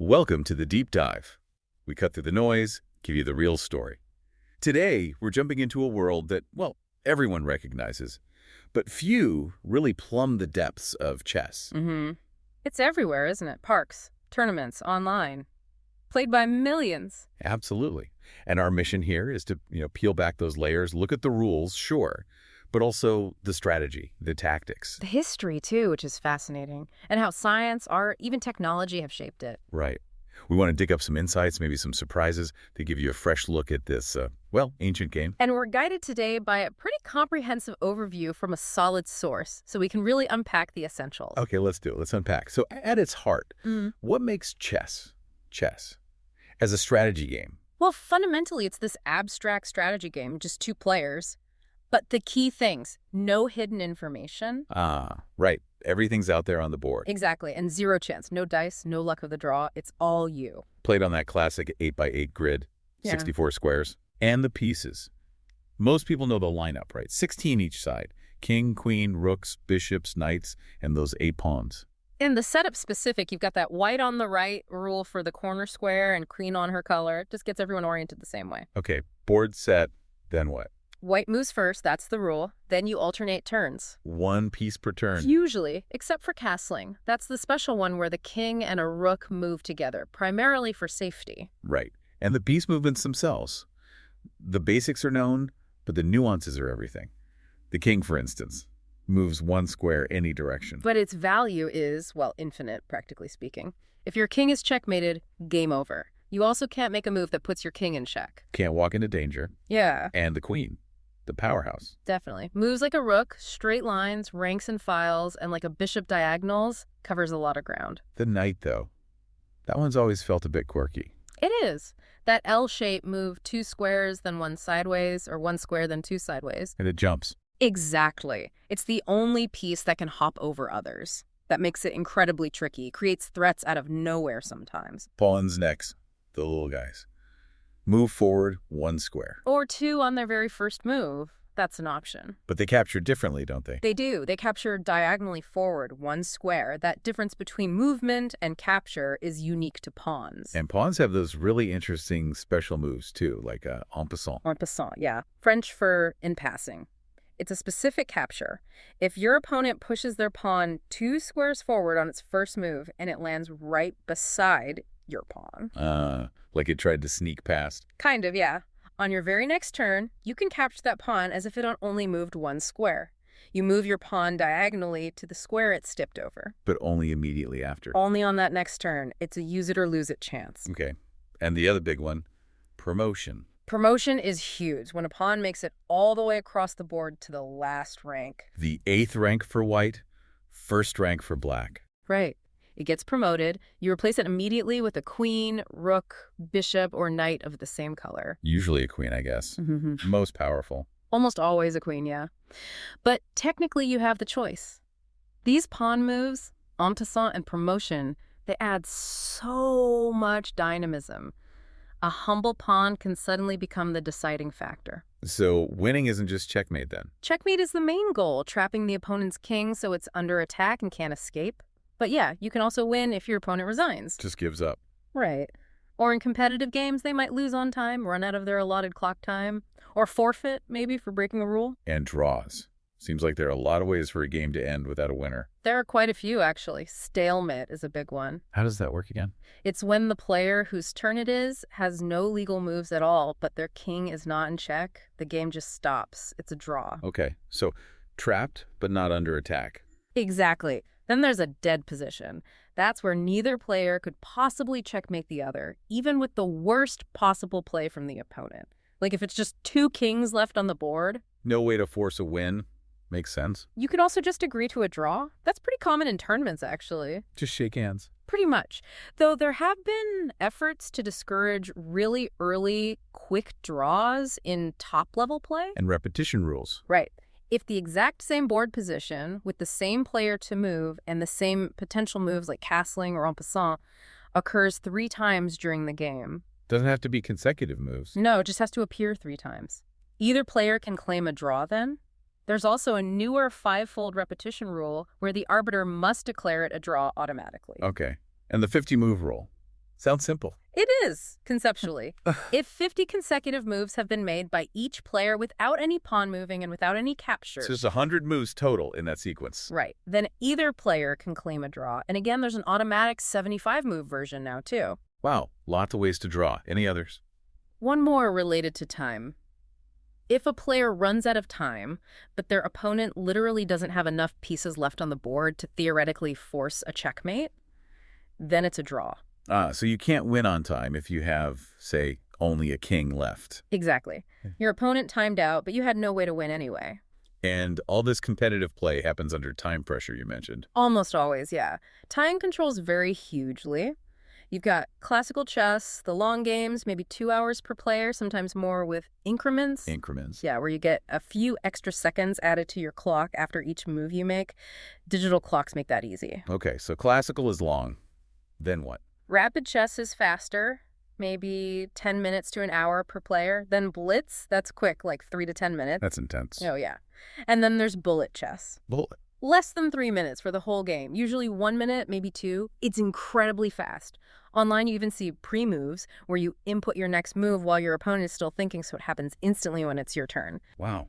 Welcome to the Deep Dive. We cut through the noise, give you the real story. Today, we're jumping into a world that, well, everyone recognizes, but few really plumb the depths of chess. It's everywhere, isn't it? Parks, tournaments, online. Played by millions. Absolutely. And our mission here is to, peel back those layers, look at the rules, sure, but also the strategy, the tactics. The history, too, which is fascinating. And how science, art, even technology have shaped it. Right. We want to dig up some insights, maybe some surprises to give you a fresh look at this, ancient game. And we're guided today by a pretty comprehensive overview from a solid source, so we can really unpack the essentials. Okay, let's do it. Let's unpack. So at its heart, what makes chess as a strategy game? Well, fundamentally, it's this abstract strategy game, just two players. But the key things, no hidden information. Ah, right. Everything's out there on the board. Exactly, and zero chance, no dice, no luck of the draw. It's all you. Played on that classic 8x8 grid, Yeah. 64 squares. And the pieces. Most people know the lineup, right? 16 each side. King, queen, rooks, bishops, knights, and those 8 pawns. In the setup specific, you've got that white on the right rule for the corner square and queen on her color. It just gets everyone oriented the same way. Okay, board set, then what? White moves first, that's the rule. Then you alternate turns. 1 piece per turn. Usually, except for castling. That's the special one where the king and a rook move together, primarily for safety. Right. And the piece movements themselves. The basics are known, but the nuances are everything. The king, for instance, moves 1 square any direction. But its value is, well, infinite, practically speaking. If your king is checkmated, game over. You also can't make a move that puts your king in check. Can't walk into danger. Yeah. And the queen, the powerhouse. Definitely. Moves like a rook, straight lines, ranks and files, and like a bishop diagonals, covers a lot of ground. The knight, though, that one's always felt a bit quirky. It is. That L shape move 2 squares, then 1 sideways, or 1 square, then 2 sideways. And it jumps. Exactly. It's the only piece that can hop over others. That makes it incredibly tricky, creates threats out of nowhere sometimes. Pawns next, the little guys. Move forward 1 square. Or 2 on their very first move. That's an option. But they capture differently, don't they? They do. They capture diagonally forward 1 square. That difference between movement and capture is unique to pawns. And pawns have those really interesting special moves, too, like en passant. En passant, yeah. French for in passing. It's a specific capture. If your opponent pushes their pawn 2 squares forward on its first move and it lands right beside your pawn. Like it tried to sneak past. Kind of, yeah. On your very next turn, you can capture that pawn as if it only moved 1 square. You move your pawn diagonally to the square it stepped over. But only immediately after. Only on that next turn. It's a use it or lose it chance. Okay. And the other big one, promotion. Promotion is huge when a pawn makes it all the way across the board to the last rank. The 8th rank for white, 1st rank for black. Right. It gets promoted. You replace it immediately with a queen, rook, bishop, or knight of the same color. Usually a queen, I guess. Most powerful. Almost always a queen, yeah. But technically you have the choice. These pawn moves, en passant and promotion, they add so much dynamism. A humble pawn can suddenly become the deciding factor. So winning isn't just checkmate then? Checkmate is the main goal, trapping the opponent's king so it's under attack and can't escape. But yeah, you can also win if your opponent resigns. Just gives up. Right. Or in competitive games, they might lose on time, run out of their allotted clock time, or forfeit, maybe, for breaking a rule. And draws. Seems like there are a lot of ways for a game to end without a winner. There are quite a few, actually. Stalemate is a big one. How does that work again? It's when the player whose turn it is has no legal moves at all, but their king is not in check. The game just stops. It's a draw. Okay, so trapped but not under attack. Exactly. Then there's a dead position. That's where neither player could possibly checkmate the other, even with the worst possible play from the opponent. Like if it's just 2 kings left on the board. No way to force a win. Makes sense. You could also just agree to a draw. That's pretty common in tournaments, actually. Just shake hands. Pretty much. Though there have been efforts to discourage really early, quick draws in top-level play. And repetition rules. Right. If the exact same board position with the same player to move and the same potential moves like castling or en passant occurs 3 times during the game. Doesn't have to be consecutive moves. No, it just has to appear 3 times. Either player can claim a draw then. There's also a newer 5-fold repetition rule where the arbiter must declare it a draw automatically. Okay. And the 50-move rule. Sounds simple. It is, conceptually. If 50 consecutive moves have been made by each player without any pawn moving and without any captures, So there's 100 moves total in that sequence. right, then either player can claim a draw. And again, there's an automatic 75-move version now, too. Wow, lots of ways to draw. Any others? One more related to time. If a player runs out of time, but their opponent literally doesn't have enough pieces left on the board to theoretically force a checkmate, then it's a draw. So you can't win on time if you have, say, only a king left. Exactly. Your opponent timed out, but you had no way to win anyway. And all this competitive play happens under time pressure you mentioned. Almost always, yeah. Time controls vary hugely. You've got classical chess, the long games, maybe 2 hours per player, sometimes more with increments. Increments. Yeah, where you get a few extra seconds added to your clock after each move you make. Digital clocks make that easy. Okay, so classical is long. Then what? Rapid chess is faster, maybe 10 minutes to an hour per player. Then blitz, that's quick, like 3 to 10 minutes. That's intense. Oh, yeah. And then there's bullet chess. Bullet. Less than 3 minutes for the whole game, usually 1 minute, maybe 2. It's incredibly fast. Online, you even see pre-moves where you input your next move while your opponent is still thinking, so it happens instantly when it's your turn. Wow.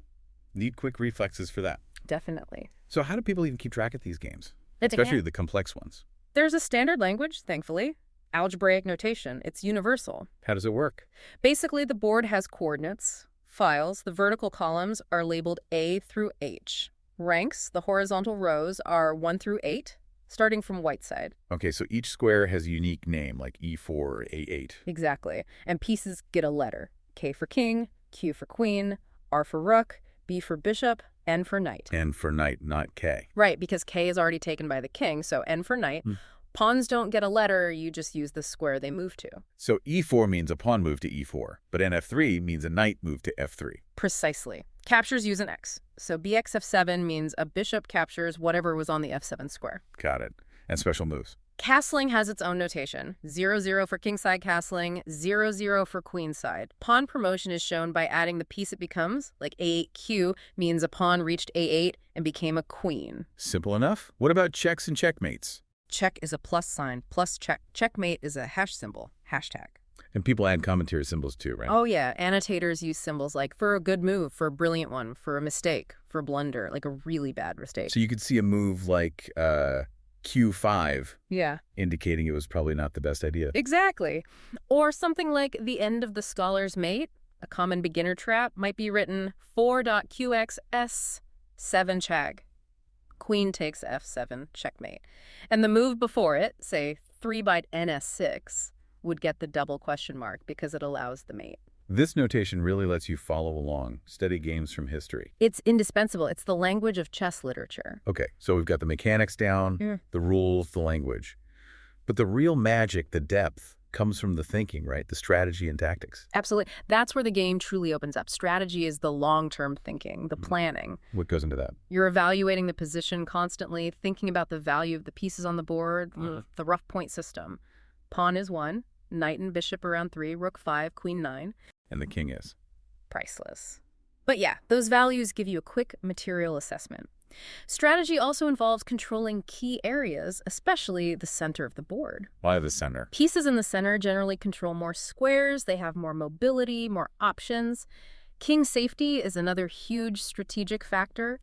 Need quick reflexes for that. Definitely. So how do people even keep track of these games? It's Especially the complex ones. There's a standard language, thankfully. Algebraic notation. It's universal. How does it work? Basically, the board has coordinates, files. The vertical columns are labeled A through H. Ranks, the horizontal rows, are 1 through 8, starting from white side. Okay, so each square has a unique name, like E4 or A8. Exactly. And pieces get a letter. K for king, Q for queen, R for rook, B for bishop, N for knight. N for knight, not K. Right, because K is already taken by the king, so N for knight. Pawns don't get a letter, you just use the square they move to. So E4 means a pawn move to E4, but NF3 means a knight move to F3. Precisely. Captures use an X. So BX F7 means a bishop captures whatever was on the F7 square. Got it. And special moves. Castling has its own notation. 0-0 for kingside castling, 0-0 for queenside. Pawn promotion is shown by adding the piece it becomes, like A8Q means a pawn reached A8 and became a queen. Simple enough. What about checks and checkmates? Check is a plus sign, plus check. Checkmate is a hash symbol, hashtag. And people add commentary symbols too, right? Oh, yeah. Annotators use symbols like for a good move, for a brilliant one, for a mistake, for a blunder, like a really bad mistake. So you could see a move like Q5 Yeah. indicating it was probably not the best idea. Exactly. Or something like the end of the scholar's mate, a common beginner trap, might be written 4.QXS7 chag. Queen takes F7, checkmate. And the move before it, say 3 by NS6, would get the double question mark because it allows the mate. This notation really lets you follow along, study games from history. It's indispensable. It's the language of chess literature. Okay, so we've got the mechanics down, the rules, the language. But the real magic, the depth, comes from the thinking, right? The strategy and tactics. Absolutely. That's where the game truly opens up. Strategy is the long-term thinking, the planning. What goes into that? You're evaluating the position constantly, thinking about the value of the pieces on the board, the rough point system. Pawn is 1, knight and bishop around 3, rook 5, queen 9. And the king is? Priceless. But yeah, those values give you a quick material assessment. Strategy also involves controlling key areas, especially the center of the board. Why the center? Pieces in the center generally control more squares, they have more mobility, more options. King safety is another huge strategic factor.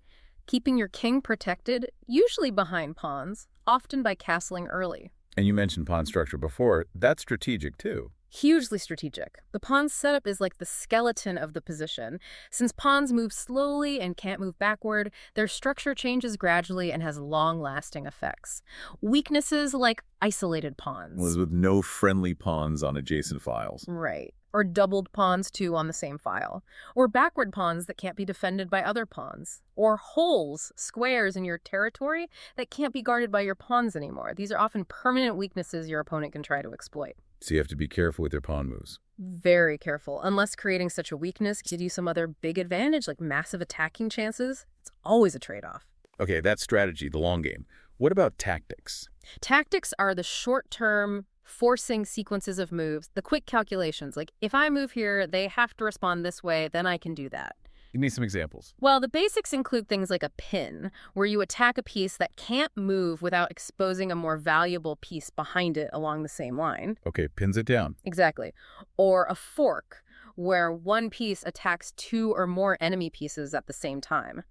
Keeping your king protected, usually behind pawns, often by castling early. And you mentioned pawn structure before. That's strategic too. Hugely strategic. The pawn setup is like the skeleton of the position. Since pawns move slowly and can't move backward, their structure changes gradually and has long-lasting effects. Weaknesses like isolated pawns. With no friendly pawns on adjacent files. Right. Or doubled pawns too on the same file. Or backward pawns that can't be defended by other pawns. Or holes, squares in your territory that can't be guarded by your pawns anymore. These are often permanent weaknesses your opponent can try to exploit. So you have to be careful with your pawn moves. Very careful. Unless creating such a weakness gives you some other big advantage, like massive attacking chances, it's always a trade-off. Okay, that's strategy, the long game. What about tactics? Tactics are the short-term, forcing sequences of moves, the quick calculations. Like, if I move here, they have to respond this way, then I can do that. Give me some examples. Well, the basics include things like a pin, where you attack a piece that can't move without exposing a more valuable piece behind it along the same line. Okay, pins it down. Exactly. Or a fork, where one piece attacks two or more enemy pieces at the same time.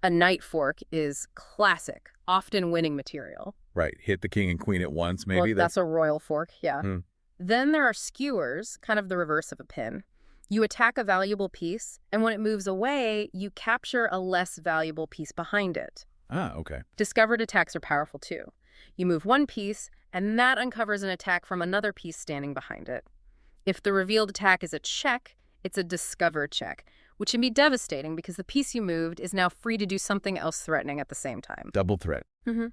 A knight fork is classic, often winning material. Right, hit the king and queen at once, Well, maybe? that's a royal fork, yeah. Hmm. Then there are skewers, kind of the reverse of a pin. You attack a valuable piece, and when it moves away, you capture a less valuable piece behind it. Ah, okay. Discovered attacks are powerful too. You move one piece, and that uncovers an attack from another piece standing behind it. If the revealed attack is a check, it's a discovered check, which can be devastating because the piece you moved is now free to do something else threatening at the same time. Double threat. Mm-hmm.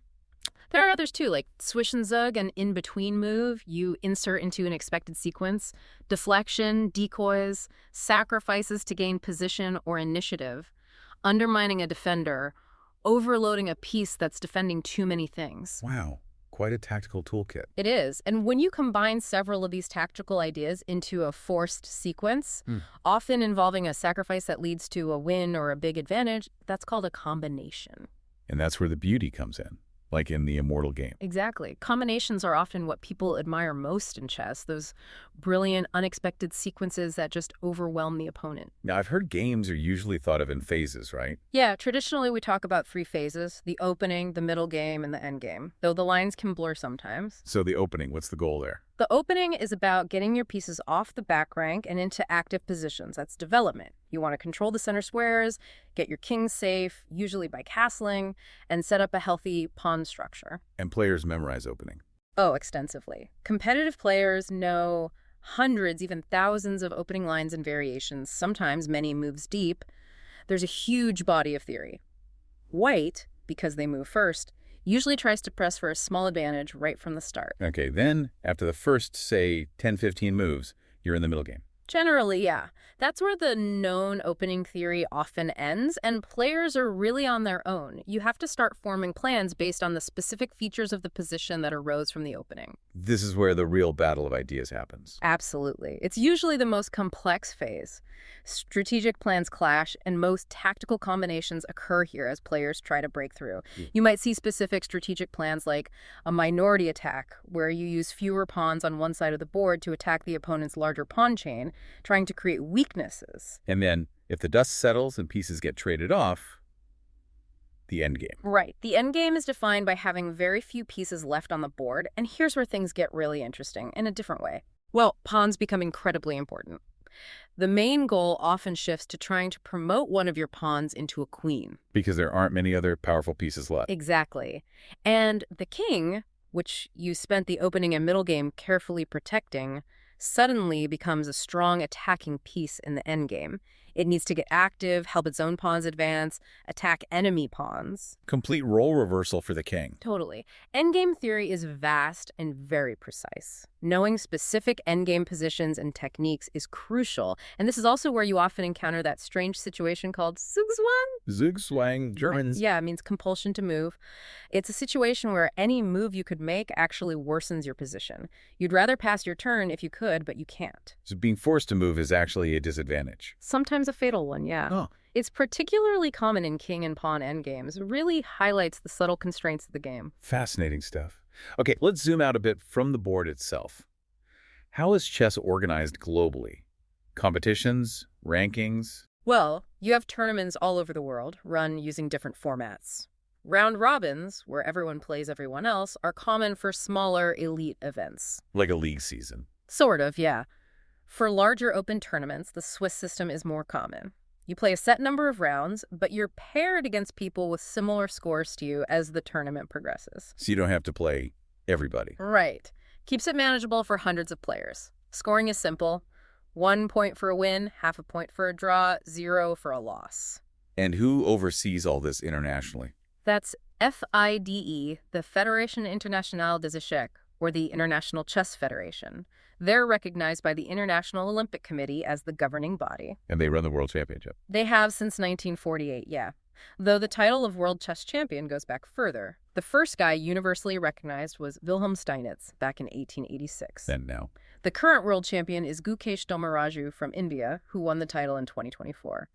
There are others too, like swish and zug, an in-between move you insert into an expected sequence, deflection, decoys, sacrifices to gain position or initiative, undermining a defender, overloading a piece that's defending too many things. Wow, quite a tactical toolkit. It is, and when you combine several of these tactical ideas into a forced sequence, often involving a sacrifice that leads to a win or a big advantage, that's called a combination. And that's where the beauty comes in, like in the immortal game. Exactly. Combinations are often what people admire most in chess, those brilliant, unexpected sequences that just overwhelm the opponent. Now, I've heard games are usually thought of in phases, right? Yeah, traditionally we talk about 3 phases, the opening, the middle game, and the end game, though the lines can blur sometimes. So the opening, what's the goal there? The opening is about getting your pieces off the back rank and into active positions. That's development. You want to control the center squares, get your king safe, usually by castling, and set up a healthy pawn structure. And players memorize opening. Oh, extensively. Competitive players know hundreds, even thousands of opening lines and variations, sometimes many moves deep. There's a huge body of theory. White, because they move first, usually tries to press for a small advantage right from the start. Okay, then after the first, say, 10, 15 moves, you're in the middle game. Generally, yeah. That's where the known opening theory often ends, and players are really on their own. You have to start forming plans based on the specific features of the position that arose from the opening. This is where the real battle of ideas happens. Absolutely. It's usually the most complex phase. Strategic plans clash, and most tactical combinations occur here as players try to break through. You might see specific strategic plans like a minority attack, where you use fewer pawns on one side of the board to attack the opponent's larger pawn chain, trying to create weaknesses. And then, if the dust settles and pieces get traded off, the end game. Right. The end game is defined by having very few pieces left on the board, and here's where things get really interesting in a different way. Well, pawns become incredibly important. The main goal often shifts to trying to promote one of your pawns into a queen. Because there aren't many other powerful pieces left. Exactly. And the king, which you spent the opening and middle game carefully protecting, suddenly becomes a strong attacking piece in the endgame. It needs to get active, help its own pawns advance, attack enemy pawns. Complete role reversal for the king. Totally. Endgame theory is vast and very precise. Knowing specific endgame positions and techniques is crucial, and this is also where you often encounter that strange situation called Zugzwang. Zugzwang, Germans. Yeah, it means compulsion to move. It's a situation where any move you could make actually worsens your position. You'd rather pass your turn if you could, but you can't. So being forced to move is actually a disadvantage. Sometimes a fatal one, yeah. Oh. It's particularly common in king and pawn endgames. It really highlights the subtle constraints of the game. Fascinating stuff. Okay, let's zoom out a bit from the board itself. How is chess organized globally? Competitions? Rankings? Well, you have tournaments all over the world, run using different formats. Round robins, where everyone plays everyone else, are common for smaller elite events. Like a league season. Sort of, yeah. For larger open tournaments, the Swiss system is more common. You play a set number of rounds, but you're paired against people with similar scores to you as the tournament progresses. So you don't have to play everybody. Right. Keeps it manageable for hundreds of players. Scoring is simple. 1 point for a win, half a point for a draw, 0 for a loss. And who oversees all this internationally? That's FIDE, the Fédération Internationale des Échecs, or the International Chess Federation. They're recognized by the International Olympic Committee as the governing body. And they run the World Championship. They have since 1948, yeah. Though the title of World Chess Champion goes back further. The first guy universally recognized was Wilhelm Steinitz back in 1886. And now? The current world champion is Gukesh Dommaraju from India, who won the title in 2024.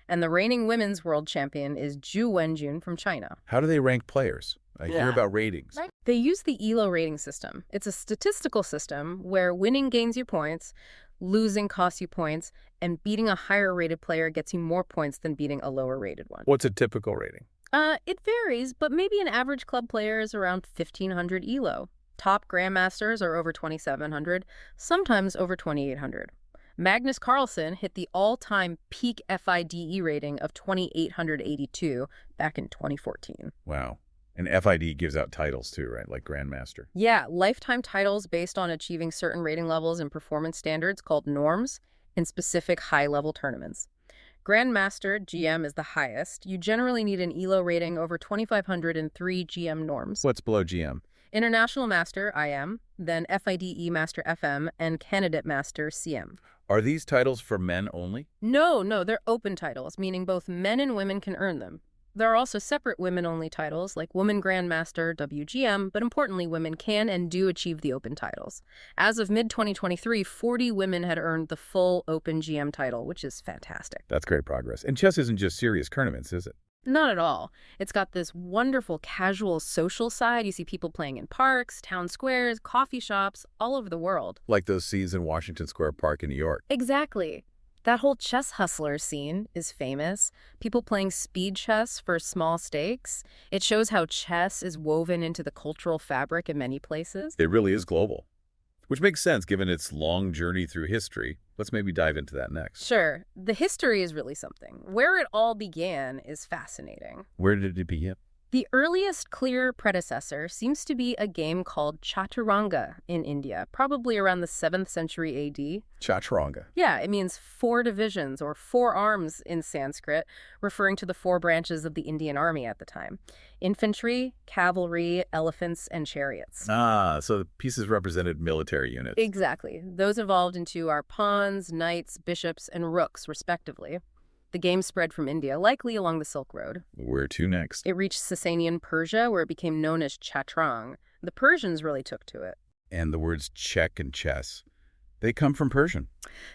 And the reigning women's world champion is Zhu Wenjun from China. How do they rank players? I hear about ratings. Right. They use the ELO rating system. It's a statistical system where winning gains you points, losing costs you points, and beating a higher-rated player gets you more points than beating a lower-rated one. What's a typical rating? It varies, but maybe an average club player is around 1,500 ELO. Top grandmasters are over 2,700, sometimes over 2,800. Magnus Carlsen hit the all-time peak FIDE rating of 2,882 back in 2014. Wow. And FID gives out titles too, right? Like Grandmaster. Yeah, lifetime titles based on achieving certain rating levels and performance standards called norms in specific high-level tournaments. Grandmaster GM is the highest. You generally need an ELO rating over 2,500 and 3 GM norms. What's below GM? International Master IM, then FIDE Master FM, and Candidate Master CM. Are these titles for men only? No, they're open titles, meaning both men and women can earn them. There are also separate women-only titles, like Woman Grandmaster WGM, but importantly, women can and do achieve the open titles. As of mid-2023, 40 women had earned the full Open GM title, which is fantastic. That's great progress. And chess isn't just serious tournaments, is it? Not at all. It's got this wonderful casual social side. You see people playing in parks, town squares, coffee shops, all over the world. Like those scenes in Washington Square Park in New York. Exactly. That whole chess hustler scene is famous. People playing speed chess for small stakes. It shows how chess is woven into the cultural fabric in many places. It really is global, which makes sense given its long journey through history. Let's maybe dive into that next. Sure. The history is really something. Where it all began is fascinating. Where did it begin? The earliest clear predecessor seems to be a game called Chaturanga in India, probably around the 7th century AD. Chaturanga. Yeah, it means 4 divisions or 4 arms in Sanskrit, referring to the 4 branches of the Indian army at the time. Infantry, cavalry, elephants, and chariots. Ah, so the pieces represented military units. Exactly. Those evolved into our pawns, knights, bishops, and rooks, respectively. The game spread from India, likely along the Silk Road. Where to next? It reached Sasanian Persia, where it became known as Chaturang. The Persians really took to it. And the words check and chess, they come from Persian.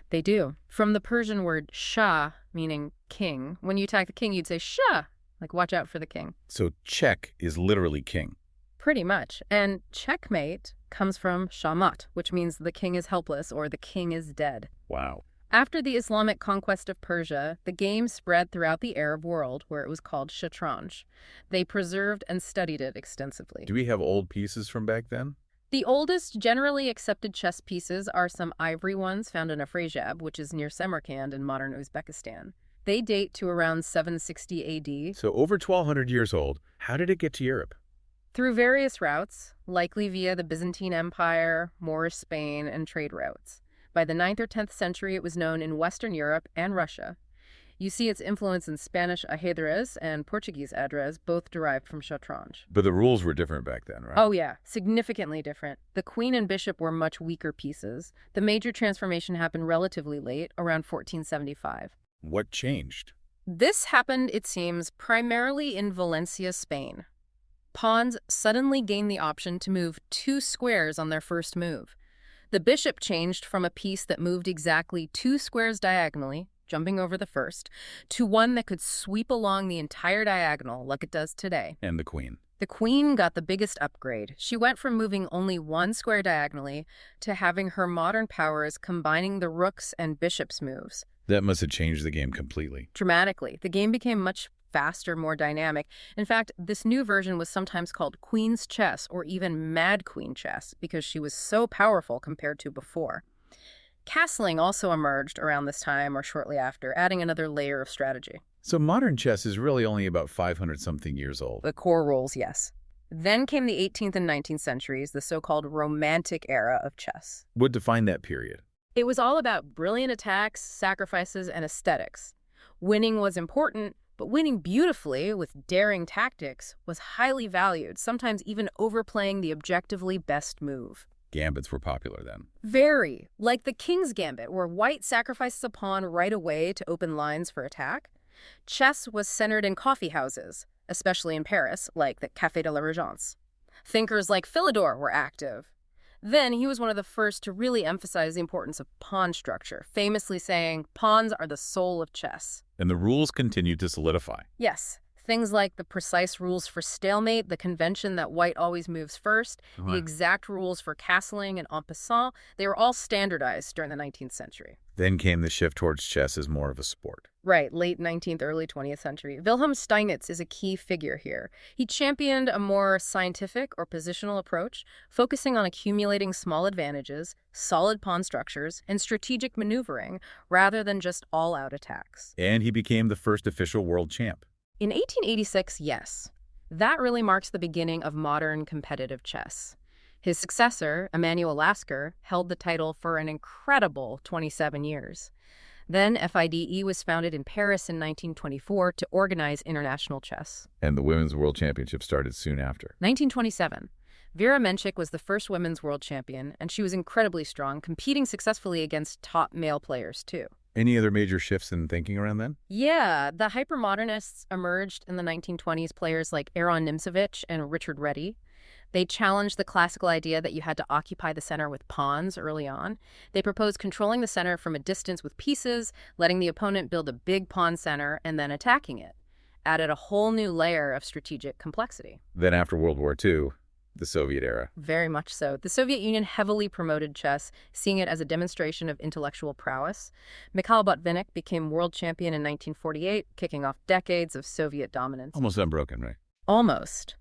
They do. From the Persian word shah, meaning king. When you attack the king, you'd say shah, like watch out for the king. So check is literally king. Pretty much. And checkmate comes from shamat, which means the king is helpless or the king is dead. Wow. After the Islamic conquest of Persia, the game spread throughout the Arab world, where it was called shatranj. They preserved and studied it extensively. Do we have old pieces from back then? The oldest generally accepted chess pieces are some ivory ones found in Afrasiab, which is near Samarkand in modern Uzbekistan. They date to around 760 AD. So over 1,200 years old. How did it get to Europe? Through various routes, likely via the Byzantine Empire, Moorish Spain, and trade routes. By the 9th or 10th century, it was known in Western Europe and Russia. You see its influence in Spanish ajedrez and Portuguese ajedrez, both derived from shatranj. But the rules were different back then, right? Oh yeah, significantly different. The queen and bishop were much weaker pieces. The major transformation happened relatively late, around 1475. What changed? This happened, it seems, primarily in Valencia, Spain. Pawns suddenly gained the option to move 2 squares on their first move. The bishop changed from a piece that moved exactly 2 squares diagonally, jumping over the first, to one that could sweep along the entire diagonal like it does today. And the queen. The queen got the biggest upgrade. She went from moving only 1 square diagonally to having her modern powers combining the rook's and bishop's moves. That must have changed the game completely. Dramatically. The game became much faster, more dynamic. In fact, this new version was sometimes called Queen's Chess or even Mad Queen Chess because she was so powerful compared to before. Castling also emerged around this time or shortly after, adding another layer of strategy. So modern chess is really only about 500-something years old. The core rules, yes. Then came the 18th and 19th centuries, the so-called Romantic era of chess. What defined that period? It was all about brilliant attacks, sacrifices, and aesthetics. Winning was important, but winning beautifully with daring tactics was highly valued, sometimes even overplaying the objectively best move. Gambits were popular then. Very. Like the King's Gambit, where white sacrifices a pawn right away to open lines for attack. Chess was centered in coffee houses, especially in Paris, like the Café de la Régence. Thinkers like Philidor were active. Then he was one of the first to really emphasize the importance of pawn structure, famously saying, "Pawns are the soul of chess." And the rules continued to solidify. Yes, things like the precise rules for stalemate, the convention that white always moves first, the Right. exact rules for castling and en passant, they were all standardized during the 19th century. Then came the shift towards chess as more of a sport. Right, late 19th, early 20th century. Wilhelm Steinitz is a key figure here. He championed a more scientific or positional approach, focusing on accumulating small advantages, solid pawn structures, and strategic maneuvering, rather than just all-out attacks. And he became the first official world champ. In 1886, yes. That really marks the beginning of modern competitive chess. His successor, Emanuel Lasker, held the title for an incredible 27 years. Then FIDE was founded in Paris in 1924 to organize international chess. And the Women's World Championship started soon after. 1927. Vera Menchik was the first women's world champion, and she was incredibly strong, competing successfully against top male players, too. Any other major shifts in thinking around then? Yeah, the hypermodernists emerged in the 1920s, players like Aaron Nimzovich and Richard Reti. They challenged the classical idea that you had to occupy the center with pawns early on. They proposed controlling the center from a distance with pieces, letting the opponent build a big pawn center, and then attacking it. Added a whole new layer of strategic complexity. Then after World War II, the Soviet era. Very much so. The Soviet Union heavily promoted chess, seeing it as a demonstration of intellectual prowess. Mikhail Botvinnik became world champion in 1948, kicking off decades of Soviet dominance. Almost unbroken, right? Almost.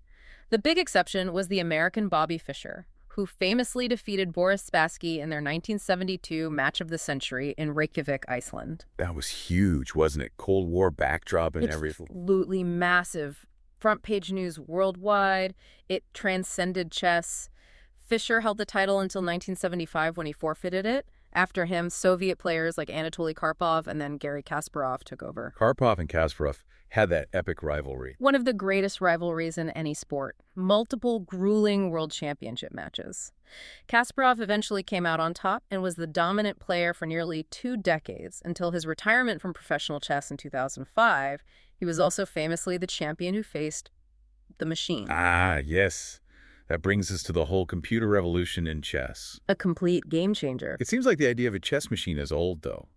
The big exception was the American Bobby Fischer, who famously defeated Boris Spassky in their 1972 match of the century in Reykjavik, Iceland. That was huge, wasn't it? Cold War backdrop and It's everything. absolutely massive. Front page news worldwide. It transcended chess. Fischer held the title until 1975 when he forfeited it. After him, Soviet players like Anatoly Karpov and then Garry Kasparov took over. Karpov and Kasparov had that epic rivalry. One of the greatest rivalries in any sport. Multiple grueling world championship matches. Kasparov eventually came out on top and was the dominant player for nearly 2 decades until his retirement from professional chess in 2005. He was also famously the champion who faced the machine. Ah, yes. That brings us to the whole computer revolution in chess. A complete game changer. It seems like the idea of a chess machine is old, though.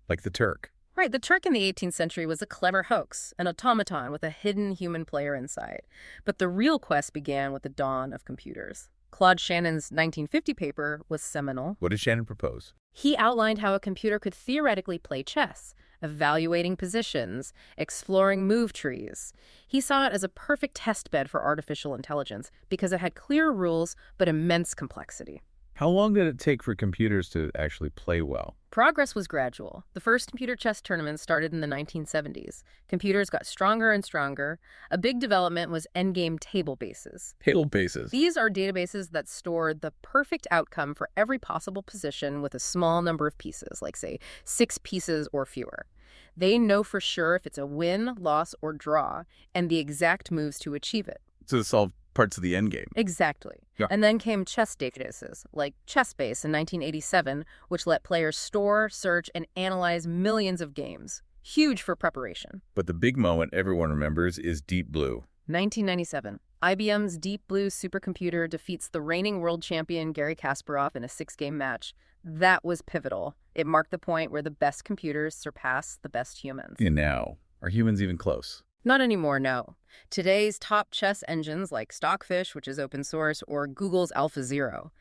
Like the Turk. Right, the Turk in the 18th century was a clever hoax, an automaton with a hidden human player inside. But the real quest began with the dawn of computers. Claude Shannon's 1950 paper was seminal. What did Shannon propose? He outlined how a computer could theoretically play chess, evaluating positions, exploring move trees. He saw it as a perfect test bed for artificial intelligence because it had clear rules but immense complexity. How long did it take for computers to actually play well? Progress was gradual. The first computer chess tournaments started in the 1970s. Computers got stronger and stronger. A big development was endgame table bases. Table bases. These are databases that store the perfect outcome for every possible position with a small number of pieces, like, say, 6 pieces or fewer. They know for sure if it's a win, loss, or draw, and the exact moves to achieve it. To solve parts of the endgame. Exactly. Yeah. And then came chess databases, like ChessBase in 1987, which let players store, search, and analyze millions of games. Huge for preparation. But the big moment everyone remembers is Deep Blue. 1997. IBM's Deep Blue supercomputer defeats the reigning world champion Garry Kasparov in a 6-game match. That was pivotal. It marked the point where the best computers surpass the best humans. And now, are humans even close? Not anymore, no. Today's top chess engines like Stockfish, which is open source, or Google's AlphaZero,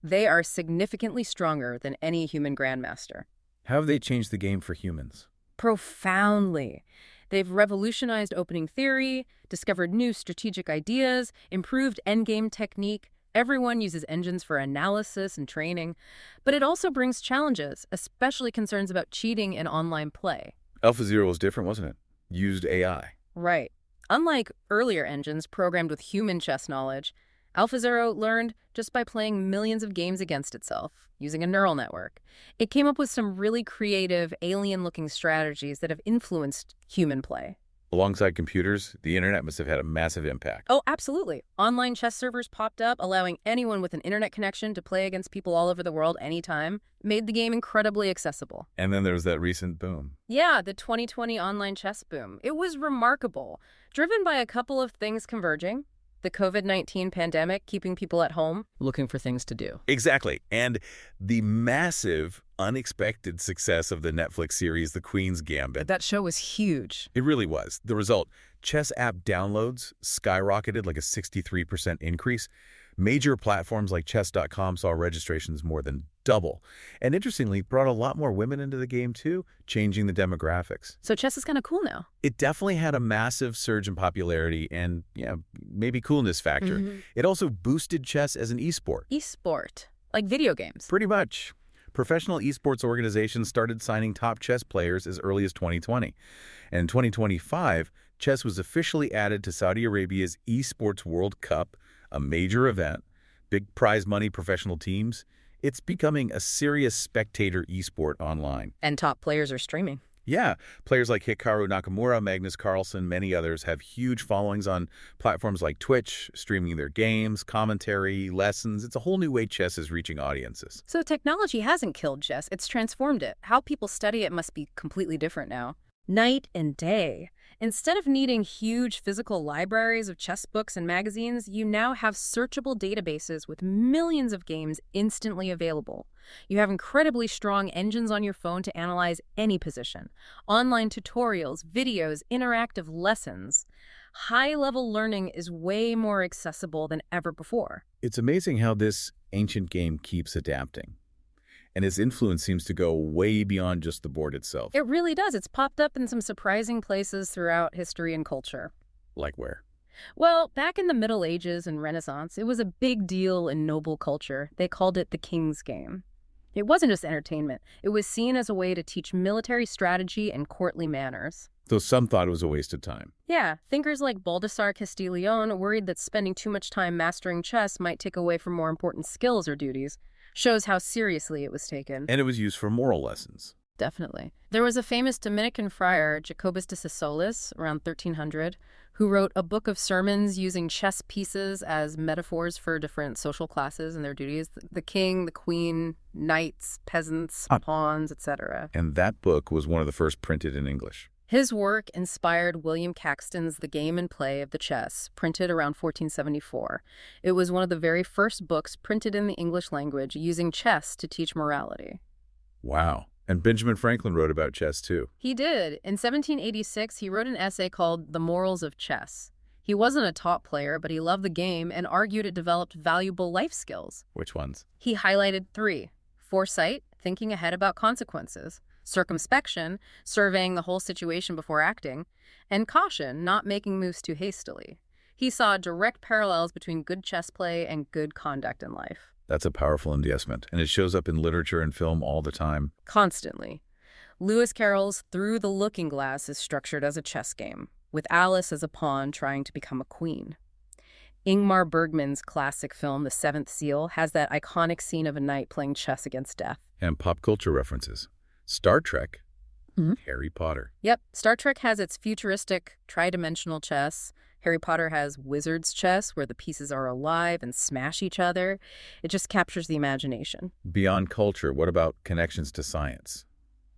they are significantly stronger than any human grandmaster. How have they changed the game for humans? Profoundly. They've revolutionized opening theory, discovered new strategic ideas, improved endgame technique. Everyone uses engines for analysis and training. But it also brings challenges, especially concerns about cheating in online play. AlphaZero was different, wasn't it? Used AI. Right. Unlike earlier engines programmed with human chess knowledge, AlphaZero learned just by playing millions of games against itself, using a neural network. It came up with some really creative, alien-looking strategies that have influenced human play. Alongside computers, the internet must have had a massive impact. Oh, absolutely. Online chess servers popped up, allowing anyone with an internet connection to play against people all over the world anytime. Made the game incredibly accessible. And then there was that recent boom. Yeah, the 2020 online chess boom. It was remarkable, driven by a couple of things converging: The COVID-19 pandemic keeping people at home, looking for things to do. Exactly. And the massive, unexpected success of the Netflix series The Queen's Gambit. That show was huge. It really was. The result, chess app downloads skyrocketed like a 63% increase. Major platforms like chess.com saw registrations more than double. And interestingly, brought a lot more women into the game too, changing the demographics. So chess is kind of cool now. It definitely had a massive surge in popularity and, yeah, maybe coolness factor. It also boosted chess as an esport. Esport, like video games. Pretty much. Professional esports organizations started signing top chess players as early as 2020. And in 2025, chess was officially added to Saudi Arabia's Esports World Cup, a major event, big prize money, professional teams. It's becoming a serious spectator esport online. And top players are streaming. Yeah, players like Hikaru Nakamura, Magnus Carlsen, many others have huge followings on platforms like Twitch, streaming their games, commentary, lessons. It's a whole new way chess is reaching audiences. So technology hasn't killed chess, it's transformed it. How people study it must be completely different now. Night and day. Instead of needing huge physical libraries of chess books and magazines, you now have searchable databases with millions of games instantly available. You have incredibly strong engines on your phone to analyze any position. Online tutorials, videos, interactive lessons. High-level learning is way more accessible than ever before. It's amazing how this ancient game keeps adapting. And its influence seems to go way beyond just the board itself. It really does. It's popped up in some surprising places throughout history and culture. Like where? Well, back in the Middle Ages and Renaissance, it was a big deal in noble culture. They called it the king's game. It wasn't just entertainment. It was seen as a way to teach military strategy and courtly manners. Though some thought it was a waste of time. Yeah, thinkers like Baldassare Castiglione worried that spending too much time mastering chess might take away from more important skills or duties. Shows how seriously it was taken. And it was used for moral lessons. Definitely. There was a famous Dominican friar, Jacobus de Sessolis, around 1300, who wrote a book of sermons using chess pieces as metaphors for different social classes and their duties. The king, the queen, knights, peasants, pawns, etc. And that book was one of the first printed in English. His work inspired William Caxton's The Game and Play of the Chess, printed around 1474. It was one of the very first books printed in the English language using chess to teach morality. Wow. And Benjamin Franklin wrote about chess, too. He did. In 1786, he wrote an essay called The Morals of Chess. He wasn't a top player, but he loved the game and argued it developed valuable life skills. Which ones? He highlighted 3. Foresight, thinking ahead about consequences. Circumspection, surveying the whole situation before acting, and caution, not making moves too hastily. He saw direct parallels between good chess play and good conduct in life. That's a powerful investment, and it shows up in literature and film all the time. Constantly. Lewis Carroll's Through the Looking Glass is structured as a chess game, with Alice as a pawn trying to become a queen. Ingmar Bergman's classic film The Seventh Seal has that iconic scene of a knight playing chess against death. And pop culture references. Star Trek, Harry Potter. Yep, Star Trek has its futuristic, tri-dimensional chess. Harry Potter has wizard's chess, where the pieces are alive and smash each other. It just captures the imagination. Beyond culture, what about connections to science?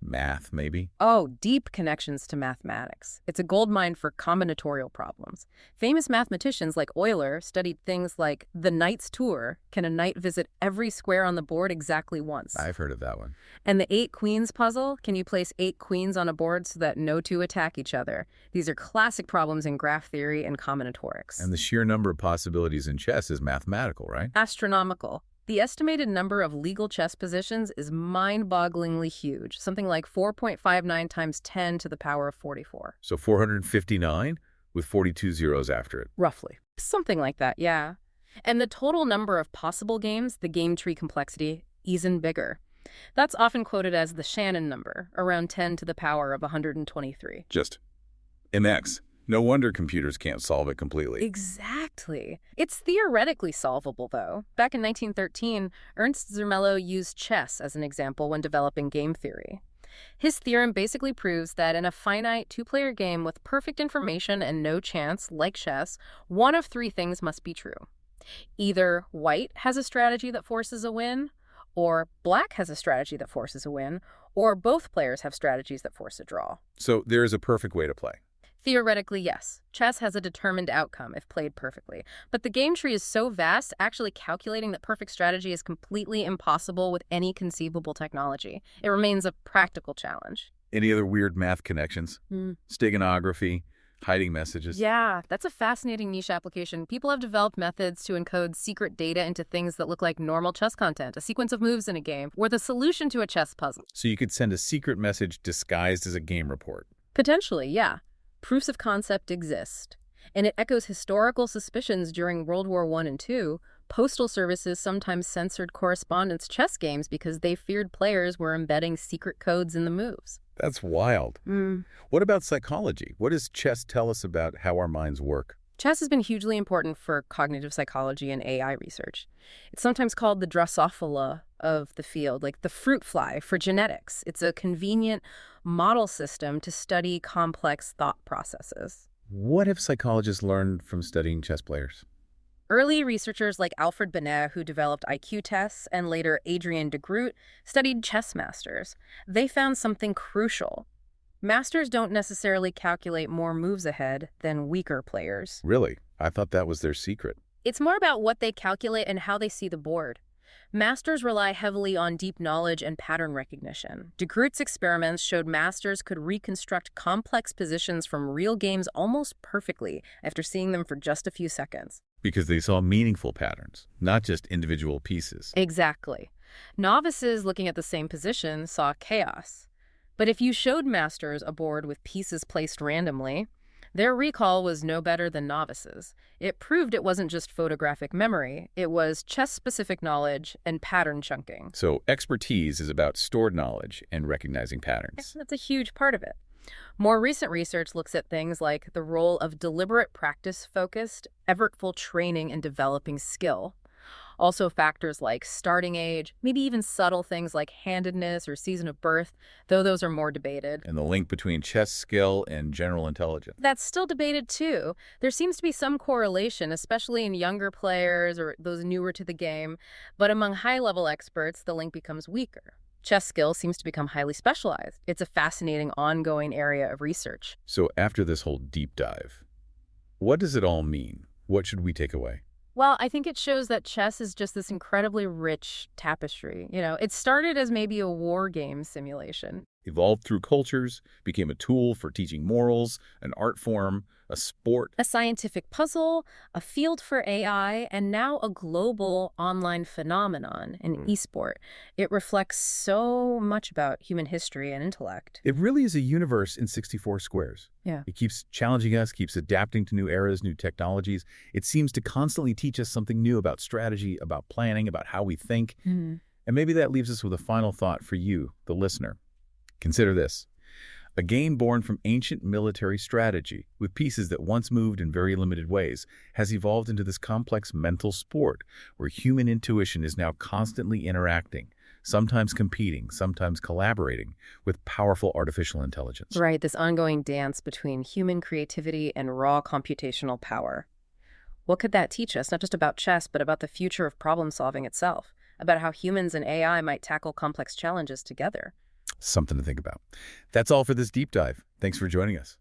Math, maybe? Oh, deep connections to mathematics. It's a goldmine for combinatorial problems. Famous mathematicians like Euler studied things like the knight's tour. Can a knight visit every square on the board exactly once? I've heard of that one. And the 8 queens puzzle. Can you place 8 queens on a board so that no 2 attack each other? These are classic problems in graph theory and combinatorics. And the sheer number of possibilities in chess is mathematical, right? Astronomical. The estimated number of legal chess positions is mind-bogglingly huge, something like 4.59 times 10 to the power of 44. So 459 with 42 zeros after it. Roughly. Something like that, yeah. And the total number of possible games, the game tree complexity, even bigger. That's often quoted as the Shannon number, around 10 to the power of 123. Just MX. No wonder computers can't solve it completely. Exactly. It's theoretically solvable, though. Back in 1913, Ernst Zermelo used chess as an example when developing game theory. His theorem basically proves that in a finite 2-player game with perfect information and no chance, like chess, one of 3 things must be true. Either white has a strategy that forces a win, or black has a strategy that forces a win, or both players have strategies that force a draw. So there is a perfect way to play. Theoretically, yes. Chess has a determined outcome if played perfectly. But the game tree is so vast, actually calculating that perfect strategy is completely impossible with any conceivable technology. It remains a practical challenge. Any other weird math connections? Steganography, hiding messages? Yeah, that's a fascinating niche application. People have developed methods to encode secret data into things that look like normal chess content, a sequence of moves in a game, or the solution to a chess puzzle. So you could send a secret message disguised as a game report. Potentially, yeah. Proofs of concept exist. And it echoes historical suspicions during World War I and II. Postal services sometimes censored correspondence chess games because they feared players were embedding secret codes in the moves. That's wild. What about psychology? What does chess tell us about how our minds work? Chess has been hugely important for cognitive psychology and AI research. It's sometimes called the Drosophila of the field, like the fruit fly for genetics. It's a convenient model system to study complex thought processes. What have psychologists learned from studying chess players? Early researchers like Alfred Binet, who developed IQ tests, and later Adrian de Groot, studied chess masters. They found something crucial. Masters don't necessarily calculate more moves ahead than weaker players. Really? I thought that was their secret. It's more about what they calculate and how they see the board. Masters rely heavily on deep knowledge and pattern recognition. De Groot's experiments showed masters could reconstruct complex positions from real games almost perfectly after seeing them for just a few seconds. Because they saw meaningful patterns, not just individual pieces. Exactly. Novices looking at the same position saw chaos. But if you showed masters a board with pieces placed randomly, their recall was no better than novices. It proved it wasn't just photographic memory, it was chess-specific knowledge and pattern chunking. So expertise is about stored knowledge and recognizing patterns. That's a huge part of it. More recent research looks at things like the role of deliberate practice-focused, effortful training in developing skill. Also factors like starting age, maybe even subtle things like handedness or season of birth, though those are more debated. And the link between chess skill and general intelligence. That's still debated too. There seems to be some correlation, especially in younger players or those newer to the game, but among high-level experts, the link becomes weaker. Chess skill seems to become highly specialized. It's a fascinating ongoing area of research. So after this whole deep dive, what does it all mean? What should we take away? Well, I think it shows that chess is just this incredibly rich tapestry. It started as maybe a war game simulation. Evolved through cultures, became a tool for teaching morals, an art form, a sport. A scientific puzzle, a field for AI, and now a global online phenomenon, an esport. It reflects so much about human history and intellect. It really is a universe in 64 squares. Yeah. It keeps challenging us, keeps adapting to new eras, new technologies. It seems to constantly teach us something new about strategy, about planning, about how we think. And maybe that leaves us with a final thought for you, the listener. Consider this. A game born from ancient military strategy, with pieces that once moved in very limited ways, has evolved into this complex mental sport where human intuition is now constantly interacting, sometimes competing, sometimes collaborating with powerful artificial intelligence. Right, this ongoing dance between human creativity and raw computational power. What could that teach us, not just about chess, but about the future of problem solving itself, about how humans and AI might tackle complex challenges together? Something to think about. That's all for this deep dive. Thanks for joining us.